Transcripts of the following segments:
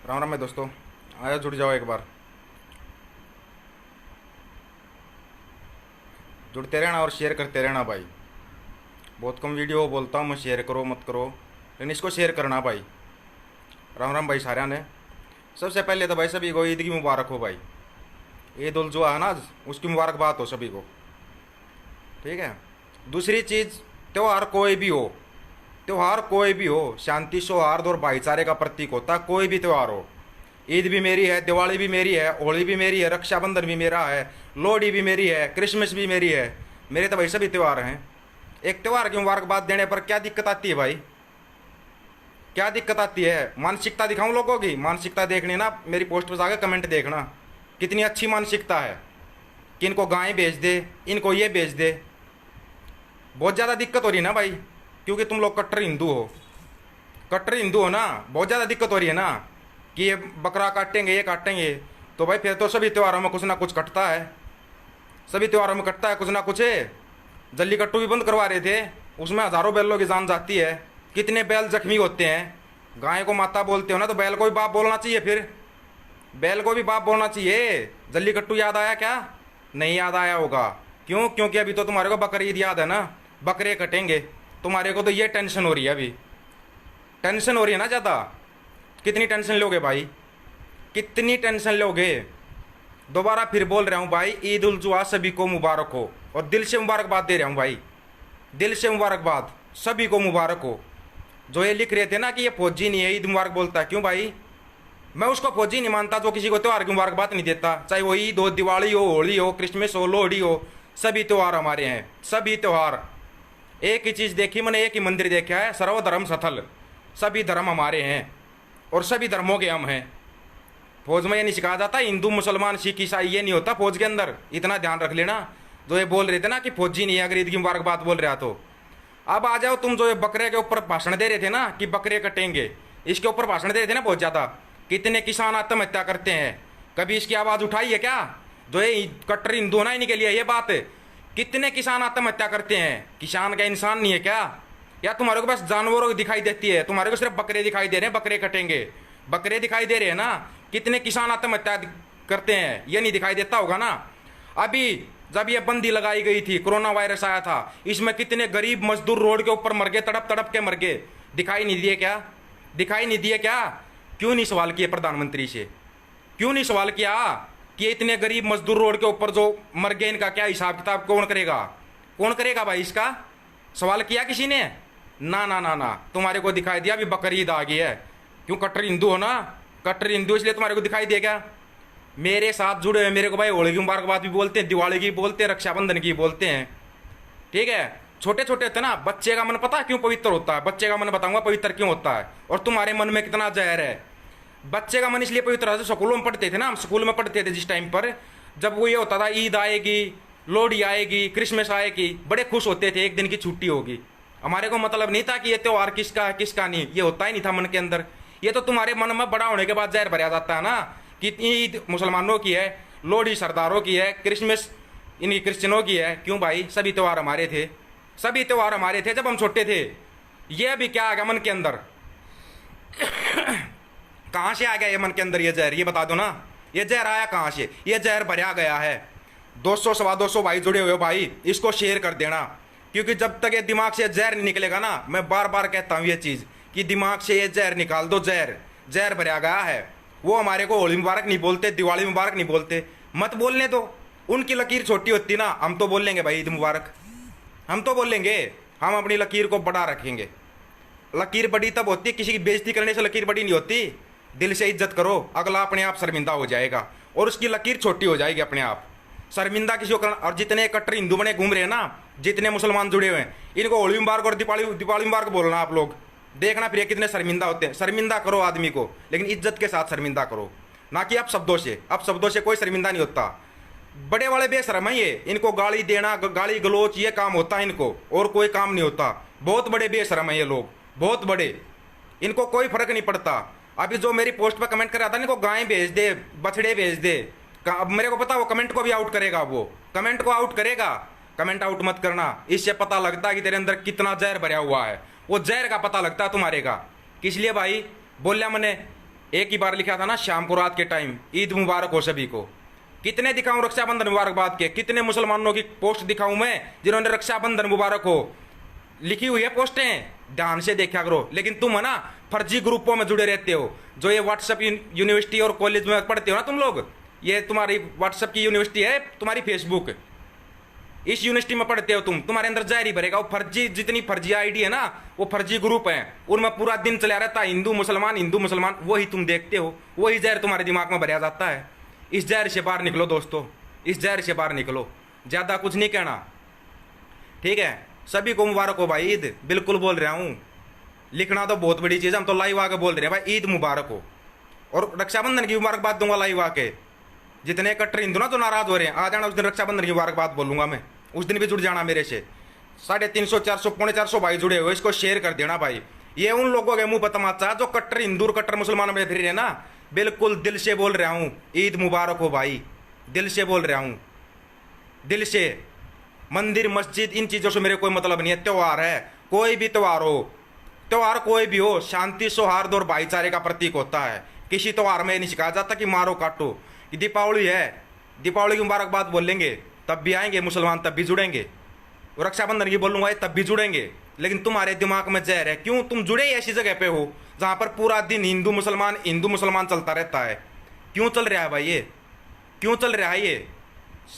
राम राम है दोस्तों। आया जुड़ जाओ एक बार, जुड़ते रहना और शेयर करते रहना भाई। बहुत कम वीडियो बोलता हूँ मैं, शेयर करो मत करो, लेकिन इसको शेयर करना भाई। राम राम भाई साਰਿਆਂ ने। सबसे पहले तो भाई सभी को ईद की मुबारक हो भाई। ईद उल जुहा है ना आज, उसकी मुबारकबाद हो सभी को, ठीक है। दूसरी चीज़, त्यौहार कोई भी हो, त्यौहार कोई भी हो, शांति सौहार्द और भाईचारे का प्रतीक होता है कोई भी त्यौहार हो। ईद भी मेरी है, दिवाली भी मेरी है, होली भी मेरी है, रक्षाबंधन भी मेरा है, लोहड़ी भी मेरी है, क्रिसमस भी मेरी है। मेरे तो भाई सभी त्यौहार हैं। एक त्यौहार की मुबारकबाद देने पर क्या दिक्कत आती है भाई? क्या दिक्कत आती है? मानसिकता दिखाऊं लोगों की? मानसिकता देखनी ना, मेरी पोस्ट पर जाकर कमेंट देखना कितनी अच्छी मानसिकता है कि इनको गाय बेच दे, इनको ये बेच दे। बहुत ज़्यादा दिक्कत हो रही है ना भाई, क्योंकि तुम लोग कट्टर हिंदू हो, कट्टर हिंदू हो ना। बहुत ज़्यादा दिक्कत हो रही है ना कि ये बकरा काटेंगे, ये काटेंगे। तो भाई फिर तो सभी त्योहारों में कुछ ना कुछ कटता है, सभी त्योहारों में कटता है कुछ ना कुछ। जल्लीकट्टू भी बंद करवा रहे थे, उसमें हज़ारों बैलों की जान जाती है, कितने बैल जख्मी होते हैं। गाय को माता बोलते हो ना, तो बैल को भी बाप बोलना चाहिए। फिर बैल को भी बाप बोलना चाहिए। जल्लीकट्टू याद आया क्या? नहीं याद आया होगा। क्यों? क्योंकि अभी तो तुम्हारे को बकरीद याद है ना, बकरे कटेंगे। तुम्हारे को तो ये टेंशन हो रही है, अभी टेंशन हो रही है ना ज़्यादा। कितनी टेंशन लोगे भाई, कितनी टेंशन लोगे? दोबारा फिर बोल रहा हूँ भाई, ईद उल जुहा सभी को मुबारक हो, और दिल से मुबारकबाद दे रहा हूँ भाई, दिल से मुबारकबाद सभी को मुबारक हो। जो ये लिख रहे थे ना कि ये फौजी नहीं है, ईद मुबारक बोलता है, क्यों भाई? मैं उसको फौजी नहीं मानता जो किसी को त्यौहार की मुबारकबाद नहीं देता। चाहे वो ईद हो, दिवाली हो, होली हो, क्रिसमस हो, लोहड़ी हो, सभी त्यौहार हमारे हैं, सभी त्यौहार। एक ही चीज़ देखी मैंने, एक ही मंदिर देखा है, सर्वधर्म स्थल। सभी धर्म हमारे हैं और सभी धर्मों के हम हैं। फौज में ये नहीं सिखाया जाता हिंदू मुसलमान सिख ईसाई, ये नहीं होता फौज के अंदर, इतना ध्यान रख लेना। जो ये बोल रहे थे ना कि फौजी नहीं है अगर ईद की मुबारकबाद बोल रहा तो। अब आ जाओ तुम, जो ये बकरे के ऊपर भाषण दे रहे थे ना कि बकरे कटेंगे, इसके ऊपर भाषण दे रहे थे ना बहुत ज़्यादा। कितने किसान आत्महत्या करते हैं, कभी इसकी आवाज़ उठाई है क्या? जो ये कट्टर हिंदू ना, इन्हीं के लिए ये बात है। कितने किसान आत्महत्या करते हैं, किसान का इंसान नहीं है क्या? या तुम्हारे को बस जानवरों की दिखाई देती है? तुम्हारे को सिर्फ बकरे दिखाई दे रहे हैं, बकरे कटेंगे, बकरे दिखाई दे रहे हैं ना। कितने किसान आत्महत्या करते हैं, ये नहीं दिखाई देता होगा ना। अभी जब ये बंदी लगाई गई थी, कोरोना वायरस आया था, इसमें कितने गरीब मजदूर रोड के ऊपर मर गए, तड़प तड़प के मर गए। दिखाई नहीं दिए क्या? दिखाई नहीं दिए क्या? क्यों नहीं सवाल किए प्रधानमंत्री से? क्यों नहीं सवाल किया कि इतने गरीब मजदूर रोड के ऊपर जो मर गए, इनका क्या हिसाब किताब कौन करेगा? कौन करेगा भाई इसका? सवाल किया किसी ने? ना ना ना ना, तुम्हारे को दिखाई दिया अभी बकरीद आ गई है। क्यों? कट्टर हिंदू हो ना, कट्टर हिंदू, इसलिए तुम्हारे को दिखाई देगा। मेरे साथ जुड़े हुए मेरे को भाई होली की मुबारकबाद भी बोलते हैं, दिवाली की बोलते हैं, रक्षाबंधन की बोलते हैं, ठीक है। छोटे छोटे होते ना, बच्चे का मन पता है क्यों पवित्र होता है? बच्चे का मन बताऊंगा पवित्र क्यों होता है, और तुम्हारे मन में कितना जहर है। बच्चे का मन इसलिए पवित्र होता है, स्कूलों में पढ़ते थे ना, हम स्कूल में पढ़ते थे जिस टाइम पर, जब वो ये होता था ईद आएगी, लोहड़ी आएगी, क्रिसमस आएगी, बड़े खुश होते थे, एक दिन की छुट्टी होगी। हमारे को मतलब नहीं था कि ये त्यौहार किसका है किसका नहीं, ये होता ही नहीं था मन के अंदर। ये तो तुम्हारे मन में बड़ा होने के बाद जहर भरा जाता है ना कि ईद मुसलमानों की है, लोहड़ी सरदारों की है, क्रिसमस इन्हीं क्रिश्चियनों की है। क्यों भाई? सभी त्यौहार हमारे थे, सभी त्यौहार हमारे थे जब हम छोटे थे। ये अभी क्या आ गया मन के अंदर? कहाँ से आ गया ये मन के अंदर ये जहर? ये बता दो ना, ये जहर आया कहाँ से? ये जहर भरा गया है। 200 सवा 200 भाई जुड़े हुए हो भाई, इसको शेयर कर देना, क्योंकि जब तक ये दिमाग से जहर नहीं निकलेगा ना, मैं बार बार कहता हूँ ये चीज़ कि दिमाग से ये जहर निकाल दो। जहर जहर भरा गया है। वो हमारे को होली मुबारक नहीं बोलते, दिवाली मुबारक नहीं बोलते, मत बोलने दो। उनकी लकीर छोटी होती ना, हम तो बोलेंगे भाई ईद मुबारक, हम तो बोलेंगे, हम अपनी लकीर को बड़ा रखेंगे। लकीर बड़ी तब होती है, किसी की बेइज्जती करने से लकीर बड़ी नहीं होती। दिल से इज्जत करो, अगला अपने आप शर्मिंदा हो जाएगा और उसकी लकीर छोटी हो जाएगी अपने आप। शर्मिंदा किसी को करना। और जितने कट्टर हिंदू बने घूम रहे हैं ना, जितने मुसलमान जुड़े हुए हैं, इनको होली मुबारक और दिवाली मुबारक बोलना आप लोग, देखना फिर कितने शर्मिंदा होते हैं। शर्मिंदा करो आदमी को, लेकिन इज्जत के साथ शर्मिंदा करो, ना कि अब शब्दों से। अब शब्दों से कोई शर्मिंदा नहीं होता। बड़े वाले बेशर्म है ये, इनको गाली देना, गाली गलोच, ये काम होता है इनको, और कोई काम नहीं होता। बहुत बड़े बेशर्म है ये लोग, बहुत बड़े, इनको कोई फर्क नहीं पड़ता। अभी जो मेरी पोस्ट पर कमेंट कर रहा था, इनको गाय भेज दे, बछड़े भेज दे, अब मेरे को पता वो कमेंट को भी आउट करेगा, वो कमेंट को आउट करेगा। कमेंट आउट मत करना, इससे पता लगता है कि तेरे अंदर कितना जहर भरा हुआ है। वो जहर का पता लगता है तुम्हारे का। किस लिए भाई? बोलिया मैंने एक ही बार लिखा था ना शाम को रात के टाइम, ईद मुबारक हो सभी को। कितने दिखाऊं रक्षाबंधन मुबारकबाद के, कितने मुसलमानों की पोस्ट दिखाऊं मैं जिन्होंने रक्षाबंधन मुबारक हो लिखी हुई है पोस्टें, ध्यान से देखा करो। लेकिन तुम है ना फर्जी ग्रुपों में जुड़े रहते हो, जो ये व्हाट्सएप यूनिवर्सिटी और कॉलेज में पढ़ते हो ना तुम लोग, ये तुम्हारी व्हाट्सएप की यूनिवर्सिटी है, तुम्हारी फेसबुक, इस यूनिवर्सिटी में पढ़ते हो तुम, तुम्हारे अंदर जहर ही भरेगा। वो फर्जी जितनी फर्जी आईडी है ना, वो फर्जी ग्रुप है, उनमें पूरा दिन चला रहता है हिंदू मुसलमान, वही तुम देखते हो, वही जहर तुम्हारे दिमाग में भरा जाता है। इस जहर से बाहर निकलो दोस्तों, इस जहर से बाहर निकलो, ज़्यादा कुछ नहीं कहना, ठीक है। सभी को मुबारक हो भाई ईद, बिल्कुल बोल रहा हूँ। लिखना तो बहुत बड़ी चीज़ है, हम तो लाइव आके बोल रहे हैं भाई ईद मुबारक हो। और रक्षाबंधन की मुबारकबाद दूंगा लाइव आके। जितने कट्टर हिंदू ना जो नाराज हो रहे हैं, आ जाना उस दिन रक्षाबंधन की मुबारकबाद बोलूंगा मैं, उस दिन भी जुड़ जाना मेरे से। 350 400 पौने 400 भाई जुड़े हुए, इसको शेयर कर देना भाई। ये उन लोगों के मुंह पर तमाचा जो कट्टर हिंदू कट्टर मुसलमान में फिर रहे ना, बिल्कुल दिल से बोल रहा हूँ ईद मुबारक हो भाई, दिल से बोल रहा हूँ, दिल से। मंदिर मस्जिद इन चीज़ों से मेरे कोई मतलब नहीं है। त्यौहार है, कोई भी त्यौहार हो, त्यौहार कोई भी हो, शांति सौहार्द और भाईचारे का प्रतीक होता है। किसी त्यौहार में नहीं सिखाया जाता कि मारो काटो। कि दीपावली है, दीपावली की मुबारकबाद बोलेंगे तब भी आएंगे मुसलमान, तब भी जुड़ेंगे। रक्षाबंधन की बोलूँगा तब भी जुड़ेंगे। लेकिन तुम्हारे दिमाग में जहर है, क्यों तुम जुड़े ऐसी जगह पे हो जहाँ पर पूरा दिन हिंदू मुसलमान चलता रहता है। क्यों चल रहा है भाई ये, क्यों चल रहा है ये?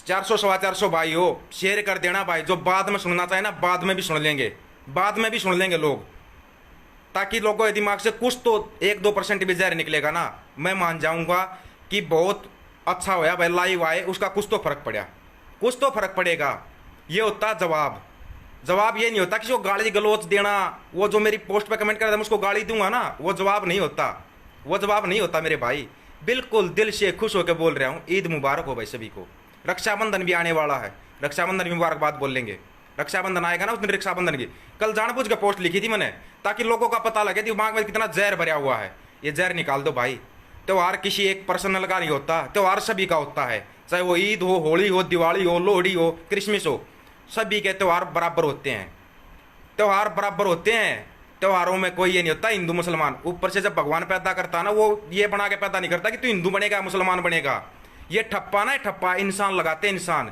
400 सवा 400 भाई हो, शेयर कर देना भाई। जो बाद में सुनना चाहे ना, बाद में भी सुन लेंगे, बाद में भी सुन लेंगे लोग, ताकि लोगों के दिमाग से कुछ तो 1-2% भी जहर निकलेगा ना। मैं मान जाऊंगा कि बहुत अच्छा होया भाई लाइव आए, उसका कुछ तो फर्क पड़ा, कुछ तो फर्क पड़ेगा। ये होता जवाब। जवाब ये नहीं होता कि जो गाली गलौच देना, वो जो मेरी पोस्ट पे कमेंट कर रहा है मैं उसको गाली दूंगा ना, वो जवाब नहीं होता, वो जवाब नहीं होता मेरे भाई। बिल्कुल दिल से खुश होकर बोल रहा हूँ ईद मुबारक हो भाई सभी को। रक्षाबंधन भी आने वाला है, रक्षाबंधन की मुबारकबाद बोल लेंगे। रक्षाबंधन आएगा ना उस दिन रक्षाबंधन की, कल जानबूझ के पोस्ट लिखी थी मैंने, ताकि लोगों का पता लगे दिमाग में कितना जहर भरा हुआ है। ये जहर निकाल दो भाई। त्यौहार किसी एक पर्सनल का नहीं होता, त्यौहार सभी का होता है। चाहे वो ईद हो, होली हो, दिवाली हो, लोहड़ी हो, क्रिसमस हो, सभी के त्यौहार बराबर होते हैं, त्यौहार बराबर होते हैं। त्योहारों में कोई ये नहीं होता हिंदू मुसलमान। ऊपर से जब भगवान पैदा करता ना, वो ये बना के पैदा नहीं करता कि तू हिंदू बनेगा मुसलमान बनेगा। ये ठप्पा ना, ठप्पा इंसान लगाते, इंसान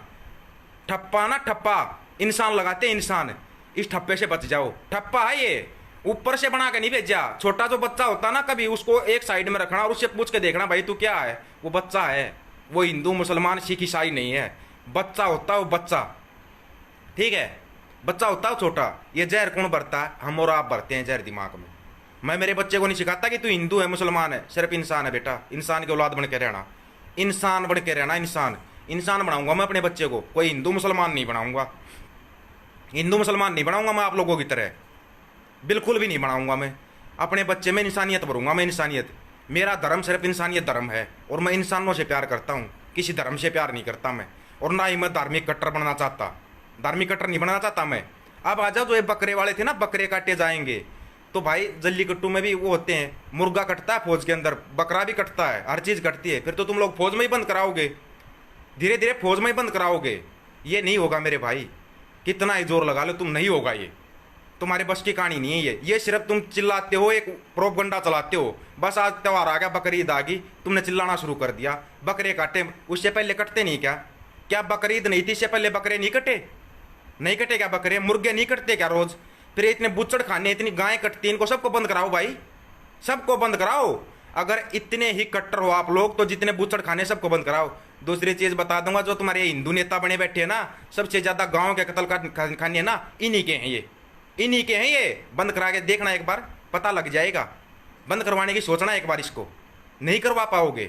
ठप्पा ना, ठप्पा इंसान लगाते, इंसान। इस ठप्पे से बच जाओ, ठप्पा है ये, ऊपर से बना के नहीं भेजा। छोटा जो बच्चा होता ना, कभी उसको एक साइड में रखना और उससे पूछ के देखना भाई तू क्या है, वो बच्चा है, वो हिंदू मुसलमान सिख ईसाई नहीं है, बच्चा होता है वो बच्चा, ठीक है, बच्चा होता है छोटा। ये जहर कौन भरता है? हम और आप भरते हैं जहर दिमाग में। मैं मेरे बच्चे को नहीं सिखाता कि तू हिंदू है मुसलमान है, सिर्फ इंसान है बेटा, इंसान की औलाद बन के रहना, इंसान बन के रहना, इंसान। इंसान बनाऊंगा मैं अपने बच्चे को, कोई हिंदू मुसलमान नहीं बनाऊंगा, हिंदू मुसलमान नहीं बनाऊंगा मैं आप लोगों की तरह, बिल्कुल भी नहीं बनाऊंगा मैं। अपने बच्चे में इंसानियत भरूंगा मैं, इंसानियत। मेरा धर्म सिर्फ इंसानियत धर्म है, और मैं इंसानों से प्यार करता हूँ, किसी धर्म से प्यार नहीं करता मैं। और ना ही मैं धार्मिक कट्टर बनना चाहता, धार्मिक कट्टर नहीं बनना चाहता मैं। अब आ जाओ, जो ये बकरे वाले थे ना, बकरे काटे जाएंगे, तो भाई जल्लीकट्टू में भी वो होते हैं, मुर्गा कटता है फौज के अंदर, बकरा भी कटता है, हर चीज़ कटती है। फिर तो तुम लोग फौज में ही बंद कराओगे, धीरे धीरे फौज में ही बंद कराओगे। ये नहीं होगा मेरे भाई, कितना ही जोर लगा लो तुम, नहीं होगा ये, तुम्हारे बस की कहानी नहीं है ये सिर्फ तुम चिल्लाते हो, एक प्रोपगंडा चलाते हो। बस आज त्यौहार आ गया, बकरीद आ गई, तुमने चिल्लाना शुरू कर दिया, बकरे काटे। उससे पहले कटते नहीं क्या? क्या बकरीद नहीं थी इससे पहले बकरे नहीं कटे? नहीं कटे क्या बकरे? मुर्गे नहीं कटते क्या रोज? फिर इतने बुच्चड़ खाने, इतनी गाय कटती, इनको सबको बंद कराओ भाई, सबको बंद कराओ। अगर इतने ही कट्टर हो आप लोग, तो जितने बुच्चड़ खाने सबको बंद कराओ। दूसरी चीज बता दूंगा, जो तुम्हारे हिंदू नेता बने बैठे हैं ना, सबसे ज्यादा गाँव के कत्ल खाने ना इन्हीं के हैं, ये इन्हीं के हैं। ये बंद करा के देखना एक बार, पता लग जाएगा। बंद करवाने की सोचना एक बार, इसको नहीं करवा पाओगे,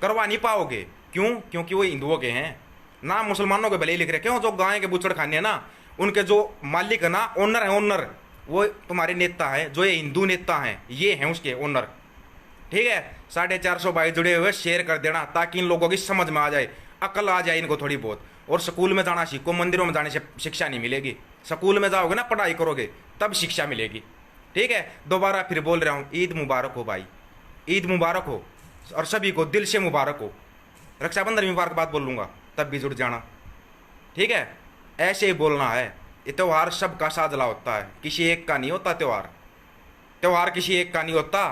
करवा नहीं पाओगे। क्यों? क्योंकि वो हिंदुओं के हैं ना, मुसलमानों के भले ही लिख रहे। क्यों? जो गाय के बुचड़ खाने हैं ना, उनके जो मालिक है ना, ओनर है, ओनर, वो तुम्हारे नेता है, जो ये हिंदू नेता हैं, ये हैं उसके ओनर, ठीक है। 450 भाई जुड़े हुए, शेयर कर देना, ताकि इन लोगों की समझ में आ जाए, अकल आ जाए इनको थोड़ी बहुत। और स्कूल में जाना सीखो, मंदिरों में जाने से शिक्षा नहीं मिलेगी। स्कूल में जाओगे ना, पढ़ाई करोगे, तब शिक्षा मिलेगी, ठीक है। दोबारा फिर बोल रहा हूँ, ईद मुबारक हो भाई, ईद मुबारक हो, और सभी को दिल से मुबारक हो। रक्षाबंधन मुबारकबाद बोलूँगा, तब भी जुड़ जाना, ठीक है। ऐसे ही बोलना है। ये त्यौहार सबका साझला होता है, किसी एक का नहीं होता त्यौहार, त्यौहार किसी एक का नहीं होता।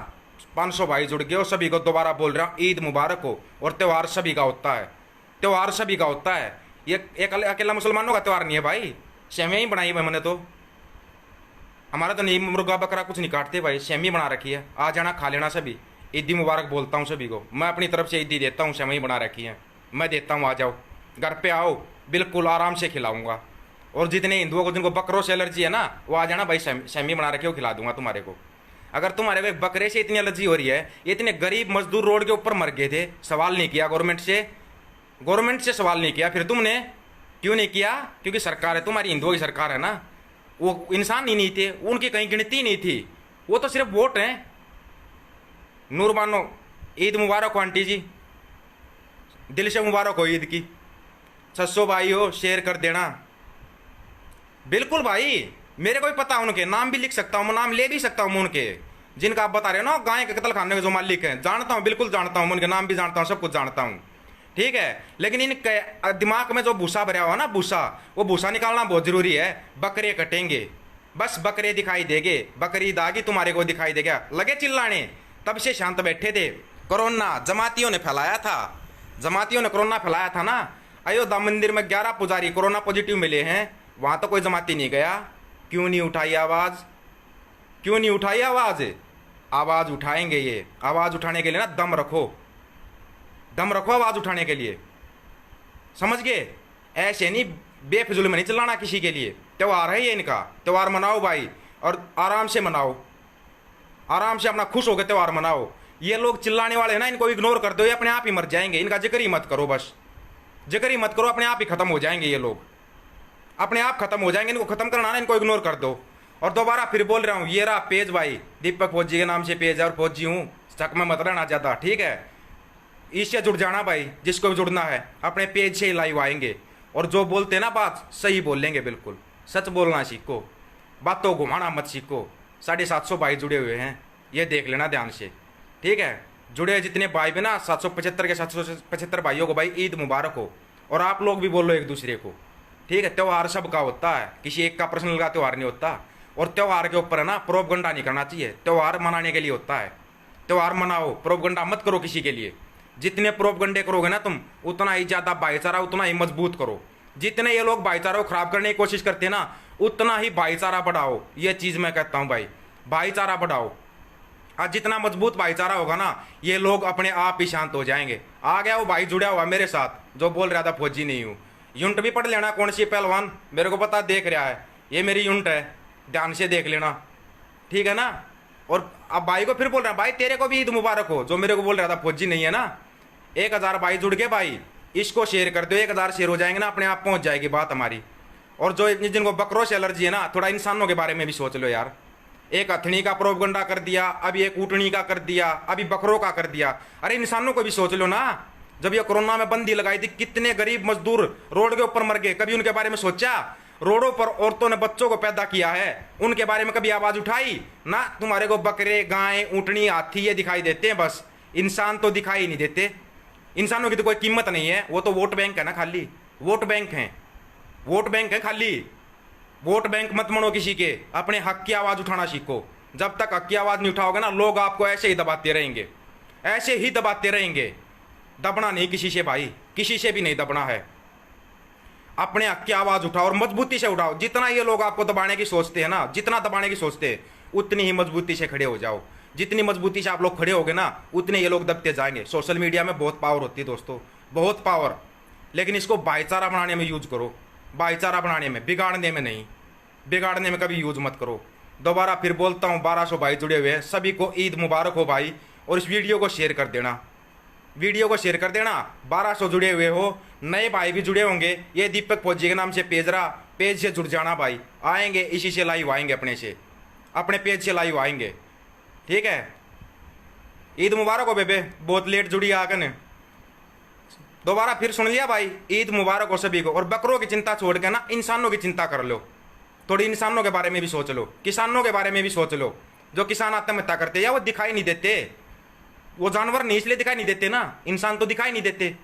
500 भाई जुड़ गए और सभी को दोबारा बोल रहा हूँ ईद मुबारक हो। और त्यौहार सभी का होता है, त्यौहार सभी का होता है। ये एक अकेला मुसलमानों का त्यौहार नहीं है भाई। सेवइयाँ ही बनाई है मैंने तो, हमारा तो नहीं मुर्गा बकरा कुछ नहीं काटते भाई, सेवई बना रखी है। आ जाना खा लेना सभी। ईदी मुबारक बोलता हूँ सभी को, मैं अपनी तरफ से ईदी देता हूँ। सेवई बना रखी है, मैं देता हूँ। आ जाओ घर पे आओ, बिल्कुल आराम से खिलाऊंगा। और जितने हिंदुओं को जिनको बकरों से एलर्जी है ना, वो आ जाना भाई, सेवई बना रखी है, वो खिला दूंगा तुम्हारे को। अगर तुम्हारे को बकरे से इतनी एलर्जी हो रही है, इतने गरीब मजदूर रोड के ऊपर मर गए थे, सवाल नहीं किया गवर्नमेंट से सवाल नहीं किया। फिर तुमने क्यों नहीं किया? क्योंकि सरकार है तुम्हारी, हिंदुओं की सरकार है ना। वो इंसान ही नहीं थे, उनकी कहीं गिनती नहीं थी, वो तो सिर्फ वोट हैं। नूरबानो, ईद मुबारक हो आंटी जी, दिल से मुबारक हो ईद की। 600 भाई हो, शेयर कर देना। बिल्कुल भाई, मेरे को भी पता है, उनके नाम भी लिख सकता हूँ, मैं नाम ले भी सकता हूँ उनके, जिनका आप बता रहे हो ना, गाय के कत्ल खाने के जो मालिक हैं, जानता हूँ, बिल्कुल जानता हूँ, उनके नाम भी जानता हूँ, सब कुछ जानता हूँ। ठीक है, लेकिन इनके दिमाग में जो भूसा भरा हुआ ना, भूसा, वो भूसा निकालना बहुत जरूरी है। बकरे कटेंगे, बस बकरे दिखाई देंगे, बकरी दागी तुम्हारे को दिखाई देगा। लगे चिल्लाने, तब से शांत बैठे थे। कोरोना जमातियों ने फैलाया था, जमातियों ने कोरोना फैलाया था ना। अयोध्या मंदिर में 11 पुजारी कोरोना पॉजिटिव मिले हैं, वहां तो कोई जमाती नहीं गया। क्यों नहीं उठाई आवाज? क्यों नहीं उठाई आवाज? आवाज उठाएंगे। ये आवाज उठाने के लिए ना दम रखो, दम रखो आवाज उठाने के लिए, समझ गए? ऐसे नहीं बेफिजुल में नहीं चिल्लाना किसी के लिए। त्यौहार है ये इनका, त्यौहार मनाओ भाई, और आराम से मनाओ, आराम से अपना खुश होकर त्यौहार मनाओ। ये लोग चिल्लाने वाले हैं ना, इनको इग्नोर कर दो, ये अपने आप ही मर जाएंगे। इनका जिक्र ही मत करो, बस जिक्र ही मत करो, अपने आप ही खत्म हो जाएंगे ये लोग, अपने आप खत्म हो जाएंगे। इनको खत्म करना ना, इनको इग्नोर कर दो। और दोबारा फिर बोल रहा हूँ, ये रहा पेज भाई, दीपक फौजी के नाम से पेज है, और फौजी हूँ, शक में मत रहना ज़्यादा, ठीक है? इससे जुड़ जाना भाई, जिसको भी जुड़ना है, अपने पेज से ही लाइव आएंगे। और जो बोलते हैं ना बात, सही बोलेंगे, बिल्कुल सच बोलना सीखो, बातों घुमाना मत सीखो। 750 भाई जुड़े हुए हैं, ये देख लेना ध्यान से, ठीक है? जुड़े जितने भाई भी ना, 775 के 775 भाइयों को भाई ईद मुबारक हो। और आप लोग भी बोलो एक दूसरे को, ठीक है? त्यौहार सबका होता है, किसी एक का पर्सनल का त्यौहार नहीं होता। और त्यौहार के ऊपर है ना प्रोपगंडा नहीं करना चाहिए, त्यौहार मनाने के लिए होता है। त्यौहार मनाओ, प्रोपगंडा मत करो किसी के लिए। जितने प्रोपगंडे करोगे ना तुम, उतना ही ज़्यादा भाईचारा, उतना ही मजबूत करो। जितने ये लोग भाईचारा को खराब करने की कोशिश करते हैं ना, उतना ही भाईचारा बढ़ाओ। ये चीज़ मैं कहता हूँ भाई, भाईचारा बढ़ाओ। आज जितना मजबूत भाईचारा होगा ना, ये लोग अपने आप ही शांत हो जाएंगे। आ गया वो भाई जुड़ा हुआ मेरे साथ, जो बोल रहा था फौजी नहीं हूँ। यूनिट भी पढ़ लेना, कौन सी पहलवान, मेरे को पता, देख रहा है, ये मेरी यूनिट है, ध्यान से देख लेना, ठीक है ना? और अब भाई को फिर बोल रहा है, भाई तेरे को भी ईद मुबारक हो, जो मेरे को बोल रहा था फौजी नहीं है ना। 1000 भाई जुड़ गए भाई, इसको शेयर कर दो, 1000 शेयर हो जाएंगे ना, अपने आप पहुंच जाएगी बात हमारी। और जो जिनको बकरों से एलर्जी है ना, थोड़ा इंसानों के बारे में भी सोच लो यार। एक हथनी का प्रोपगंडा कर दिया, अभी एक ऊँटनी का कर दिया, अभी बकरों का कर दिया। अरे इंसानों को भी सोच लो ना। जब ये कोरोना में बंदी लगाई थी, कितने गरीब मजदूर रोड के ऊपर मर गए, कभी उनके बारे में सोचा? रोडों पर औरतों ने बच्चों को पैदा किया है, उनके बारे में कभी आवाज उठाई ना? तुम्हारे को बकरे, गाय, ऊँटनी, हाथी ये दिखाई देते हैं, बस इंसान तो दिखाई नहीं देते। इंसानों की तो कोई कीमत नहीं है, वो तो वोट बैंक है ना, खाली वोट बैंक है, वोट बैंक है खाली। वोट बैंक मत बनो किसी के, अपने हक की आवाज़ उठाना सीखो। जब तक हक की आवाज़ नहीं उठाओगे ना, लोग आपको ऐसे ही दबाते रहेंगे, ऐसे ही दबाते रहेंगे। दबना नहीं किसी से भाई, किसी से भी नहीं दबना है। अपने हक की आवाज़ उठाओ और मजबूती से उठाओ। जितना ये लोग आपको दबाने की सोचते हैं ना, जितना दबाने की सोचते हैं, उतनी ही मजबूती से खड़े हो जाओ। जितनी मजबूती से आप लोग खड़े होगे ना, उतने ये लोग दबते जाएंगे। सोशल मीडिया में बहुत पावर होती है दोस्तों, बहुत पावर, लेकिन इसको भाईचारा बनाने में यूज करो, भाईचारा बनाने में, बिगाड़ने में नहीं। बिगाड़ने में कभी यूज मत करो। दोबारा फिर बोलता हूँ, 1200 भाई जुड़े हुए हैं, सभी को ईद मुबारक हो भाई। और इस वीडियो को शेयर कर देना, वीडियो को शेयर कर देना। 1200 जुड़े हुए हो, नए भाई भी जुड़े होंगे। ये दीपक फौजी के नाम से पेज रहा, पेज से जुड़ जाना भाई। आएंगे इसी से लाइव आएंगे, अपने से, अपने पेज से लाइव आएंगे, ठीक है? ईद मुबारक हो बेबे, बहुत लेट जुड़ी आकर ने। दोबारा फिर सुन लिया भाई, ईद मुबारक हो सभी को। और बकरों की चिंता छोड़ के ना, इंसानों की चिंता कर लो। थोड़ी इंसानों के बारे में भी सोच लो, किसानों के बारे में भी सोच लो। जो किसान आत्महत्या करते हैं, या वो दिखाई नहीं देते, वो जानवर नहीं इसलिए दिखाई नहीं देते ना, इंसान तो दिखाई नहीं देते।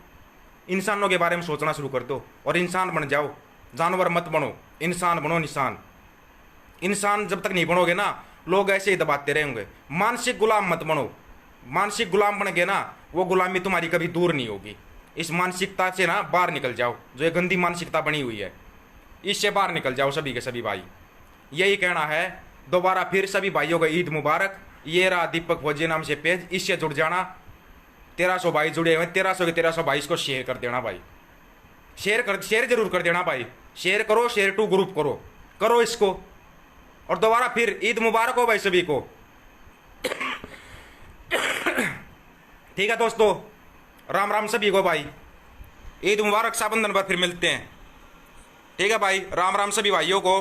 इंसानों के बारे में सोचना शुरू कर दो और इंसान बन जाओ। जानवर मत बनो, इंसान बनो। इंसान, इंसान जब तक नहीं बनोगे ना, लोग ऐसे ही दबाते रहेंगे। मानसिक गुलाम मत बनो, मानसिक गुलाम बन गए ना, वो गुलामी तुम्हारी कभी दूर नहीं होगी। इस मानसिकता से ना बाहर निकल जाओ, जो ये गंदी मानसिकता बनी हुई है, इससे बाहर निकल जाओ सभी के सभी भाई। यही कहना है। दोबारा फिर सभी भाइयों को ईद मुबारक। ये रहा दीपक फौजी नाम से पेज, इससे जुड़ जाना। 1300 भाई जुड़े हुए, 1300 के 1300 भाई इसको शेयर कर देना भाई। शेयर जरूर कर देना भाई। शेयर करो, शेयर टू ग्रुप करो इसको। और दोबारा फिर ईद मुबारक हो भाई सभी को। ठीक है दोस्तों, राम राम सभी को भाई। ईद मुबारक, साबंधन पर फिर मिलते हैं। ठीक है भाई, राम राम सभी भाइयों को।